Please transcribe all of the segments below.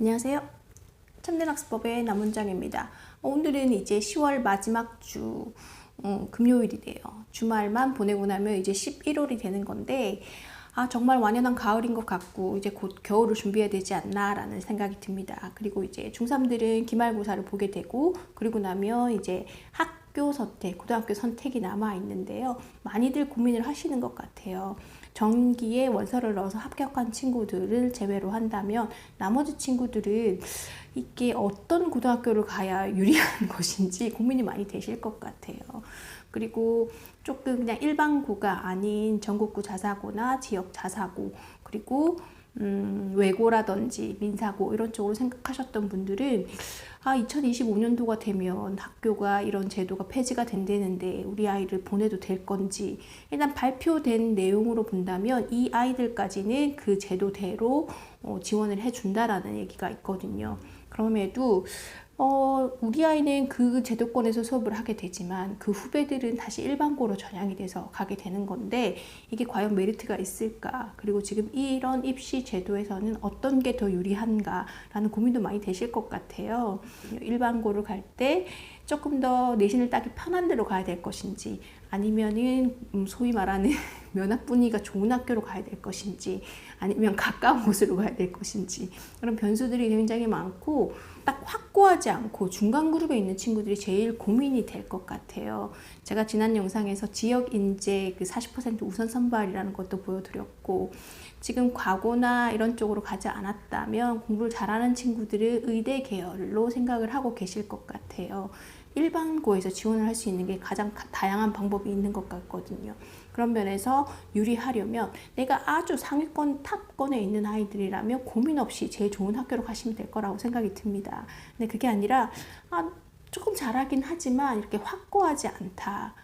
안녕하세요. 참된학습법의 남원장입니다. 오늘은 이제 10월 마지막 주 금요일이래요. 주말만 보내고 나면 이제 11월이 되는 건데 정말 완연한 가을인 것 같고 이제 곧 겨울을 준비해야 되지 않나 라는 생각이 듭니다. 그리고 이제 중3들은 기말고사를 보게 되고 그리고 나면 이제 학교 선택, 고등학교 선택이 남아 있는데요. 많이들 고민을 하시는 것 같아요. 정기에 원서를 넣어서 합격한 친구들을 제외로 한다면 나머지 친구들은 이게 어떤 고등학교를 가야 유리한 것인지 고민이 많이 되실 것 같아요. 그리고 조금 그냥 일반고가 아닌 전국고 자사고나 지역 자사고 그리고 외고라든지 민사고 이런 쪽으로 생각하셨던 분들은 2025년도가 되면 학교가 이런 제도가 폐지가 된다는데 우리 아이를 보내도 될 건지 일단 발표된 내용으로 본다면 이 아이들까지는 그 제도대로 지원을 해준다라는 얘기가 있거든요. 그럼에도 우리 아이는 그 제도권에서 수업을 하게 되지만 그 후배들은 다시 일반고로 전향이 돼서 가게 되는 건데 이게 과연 메리트가 있을까? 그리고 지금 이런 입시 제도에서는 어떤 게 더 유리한가? 라는 고민도 많이 되실 것 같아요. 일반고를 갈 때 조금 더 내신을 따기 편한 데로 가야 될 것인지 아니면은 소위 말하는 면학분위기가 좋은 학교로 가야 될 것인지 아니면 가까운 곳으로 가야 될 것인지 그런 변수들이 굉장히 많고 딱 확고하지 않고 중간 그룹에 있는 친구들이 제일 고민이 될 것 같아요. 제가 지난 영상에서 지역 인재 그 40% 우선 선발이라는 것도 보여드렸고 지금 과고나 이런 쪽으로 가지 않았다면 공부를 잘하는 친구들은 의대 계열로 생각을 하고 계실 것 같아요. 일반고에서 지원을 할 수 있는 게 가장 다양한 방법이 있는 것 같거든요. 그런 면에서 유리하려면 내가 아주 상위권 탑권에 있는 아이들이라면 고민 없이 제일 좋은 학교로 가시면 될 거라고 생각이 듭니다. 근데 그게 아니라 조금 잘하긴 하지만 이렇게 확고하지 않다.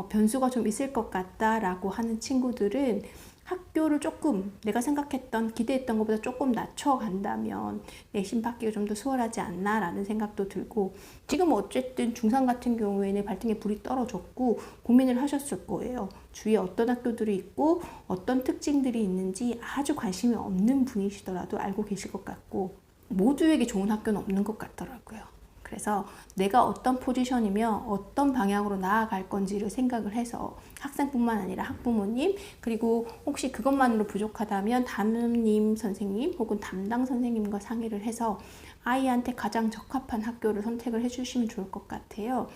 변수가 좀 있을 것 같다라고 하는 친구들은 학교를 조금 내가 생각했던 기대했던 것보다 조금 낮춰간다면 내신 받기가 좀 더 수월하지 않나 라는 생각도 들고 지금 어쨌든 중3 같은 경우에는 발등에 불이 떨어졌고 고민을 하셨을 거예요. 주위에 어떤 학교들이 있고 어떤 특징들이 있는지 아주 관심이 없는 분이시더라도 알고 계실 것 같고 모두에게 좋은 학교는 없는 것 같더라고요. 그래서 내가 어떤 포지션이며 어떤 방향으로 나아갈 건지를 생각을 해서 학생뿐만 아니라 학부모님 그리고 혹시 그것만으로 부족하다면 담임 선생님 혹은 담당 선생님과 상의를 해서 아이한테 가장 적합한 학교를 선택을 해주시면 좋을 것 같아요.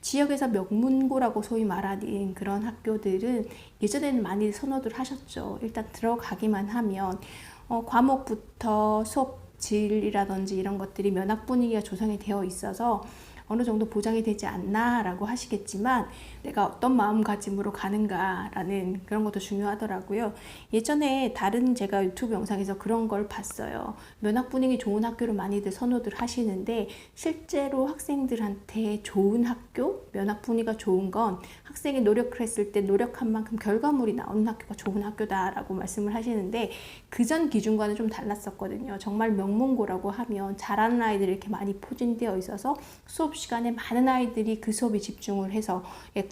지역에서 명문고라고 소위 말하는 그런 학교들은 예전에는 많이 선호들 하셨죠. 일단 들어가기만 하면 과목부터 수업 질이라든지 이런 것들이 면학 분위기가 조성이 되어 있어서 어느 정도 보장이 되지 않나 라고 하시겠지만 내가 어떤 마음가짐으로 가는가라는 그런 것도 중요하더라고요. 예전에 다른 제가 유튜브 영상에서 그런 걸 봤어요. 면학 분위기 좋은 학교를 많이들 선호들 하시는데 실제로 학생들한테 좋은 학교, 면학 분위기가 좋은 건 학생이 노력을 했을 때 노력한 만큼 결과물이 나오는 학교가 좋은 학교다라고 말씀을 하시는데 그전 기준과는 좀 달랐었거든요. 정말 명문고라고 하면 잘하는 아이들이 이렇게 많이 포진되어 있어서 수업 시간에 많은 아이들이 그 수업에 집중을 해서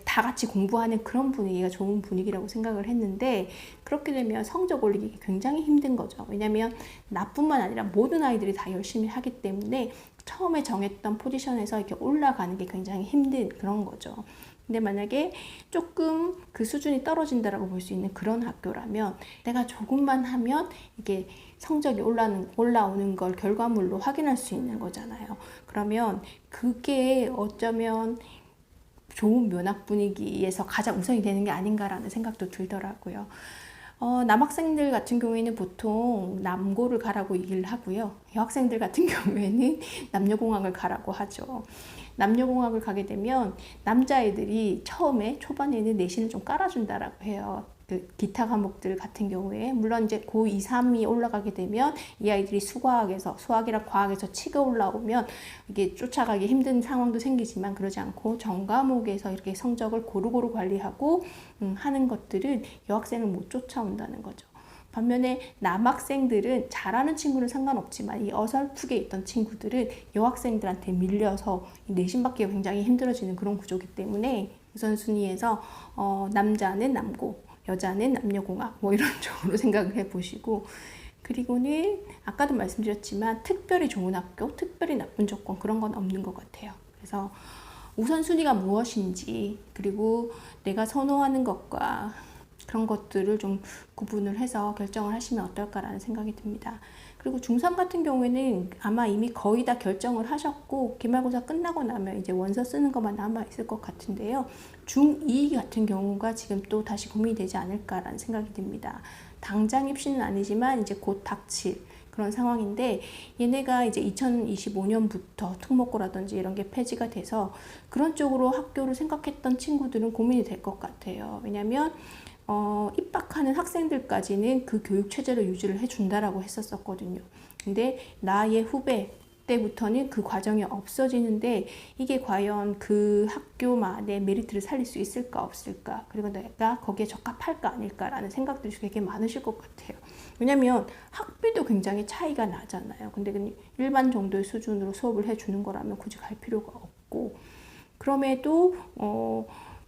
다 같이 공부하는 그런 분위기가 좋은 분위기라고 생각을 했는데 그렇게 되면 성적 올리기 굉장히 힘든 거죠. 왜냐하면 나뿐만 아니라 모든 아이들이 다 열심히 하기 때문에 처음에 정했던 포지션에서 이렇게 올라가는 게 굉장히 힘든 그런 거죠. 근데 만약에 조금 그 수준이 떨어진다라고 볼 수 있는 그런 학교라면 내가 조금만 하면 이게 성적이 올라오는 걸 결과물로 확인할 수 있는 거잖아요. 그러면 그게 어쩌면 좋은 면학 분위기에서 가장 우선이 되는 게 아닌가라는 생각도 들더라고요. 남학생들 같은 경우에는 보통 남고를 가라고 얘기를 하고요. 여학생들 같은 경우에는 남녀공학을 가라고 하죠. 남녀공학을 가게 되면 남자애들이 처음에 초반에는 내신을 좀 깔아준다라고 해요. 그 기타 과목들 같은 경우에 물론 이제 고2, 3이 올라가게 되면 이 아이들이 수학이랑 과학에서 치가 올라오면 이게 쫓아가기 힘든 상황도 생기지만 그러지 않고 전 과목에서 이렇게 성적을 고루고루 관리하고 하는 것들은 여학생을 못 쫓아온다는 거죠. 반면에 남학생들은 잘하는 친구는 상관없지만 이 어설프게 있던 친구들은 여학생들한테 밀려서 내신 받기가 굉장히 힘들어지는 그런 구조이기 때문에 우선순위에서 남자는 남고 여자는 남녀공학 뭐 이런 쪽으로 생각을 해보시고 그리고는 아까도 말씀드렸지만 특별히 좋은 학교, 특별히 나쁜 조건 그런 건 없는 것 같아요. 그래서 우선순위가 무엇인지, 그리고 내가 선호하는 것과 그런 것들을 좀 구분을 해서 결정을 하시면 어떨까라는 생각이 듭니다. 그리고 중3 같은 경우에는 아마 이미 거의 다 결정을 하셨고 기말고사 끝나고 나면 이제 원서 쓰는 것만 남아 있을 것 같은데요. 중2 같은 경우가 지금 또 다시 고민이 되지 않을까라는 생각이 듭니다. 당장 입시는 아니지만 이제 곧 닥칠 그런 상황인데, 얘네가 이제 2025년부터 특목고라든지 이런 게 폐지가 돼서 그런 쪽으로 학교를 생각했던 친구들은 고민이 될 것 같아요. 왜냐면 입학하는 학생들까지는 그 교육 체제를 유지를 해준다라고 했었거든요. 근데 나의 후배 때부터는 그 과정이 없어지는데, 이게 과연 그 학교만의 메리트를 살릴 수 있을까 없을까, 그리고 내가 거기에 적합할까 아닐까라는 생각들이 되게 많으실 것 같아요. 왜냐면 학비도 굉장히 차이가 나잖아요. 근데 그냥 일반 정도의 수준으로 수업을 해주는 거라면 굳이 갈 필요가 없고, 그럼에도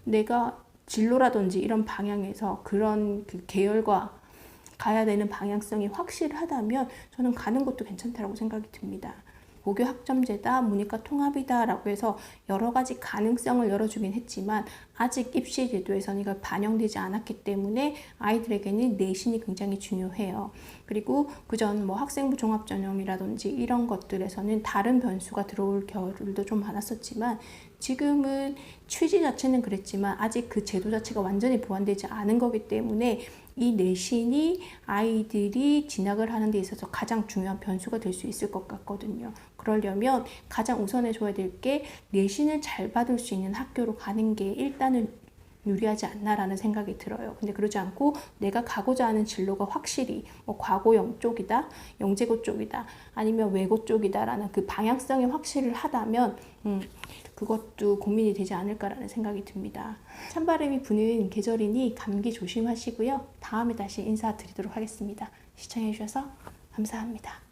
내가 진로라든지 이런 방향에서 그런 그 계열과 가야 되는 방향성이 확실하다면 저는 가는 것도 괜찮다고 생각이 듭니다. 고교 학점제다, 문이과 통합이다 라고 해서 여러 가지 가능성을 열어주긴 했지만 아직 입시 제도에서는 이걸 반영되지 않았기 때문에 아이들에게는 내신이 굉장히 중요해요. 그리고 그전 뭐 학생부 종합전형이라든지 이런 것들에서는 다른 변수가 들어올 겨울도 좀 많았었지만, 지금은 취지 자체는 그랬지만 아직 그 제도 자체가 완전히 보완되지 않은 거기 때문에 이 내신이 아이들이 진학을 하는 데 있어서 가장 중요한 변수가 될 수 있을 것 같거든요. 그러려면 가장 우선해 줘야 될 게 내신을 잘 받을 수 있는 학교로 가는 게 일단은 유리하지 않나라는 생각이 들어요. 근데 그러지 않고 내가 가고자 하는 진로가 확실히 뭐 과고영 쪽이다, 영재고 쪽이다, 아니면 외고 쪽이다라는 그 방향성이 확실하다면 그것도 고민이 되지 않을까라는 생각이 듭니다. 찬바람이 부는 계절이니 감기 조심하시고요. 다음에 다시 인사드리도록 하겠습니다. 시청해 주셔서 감사합니다.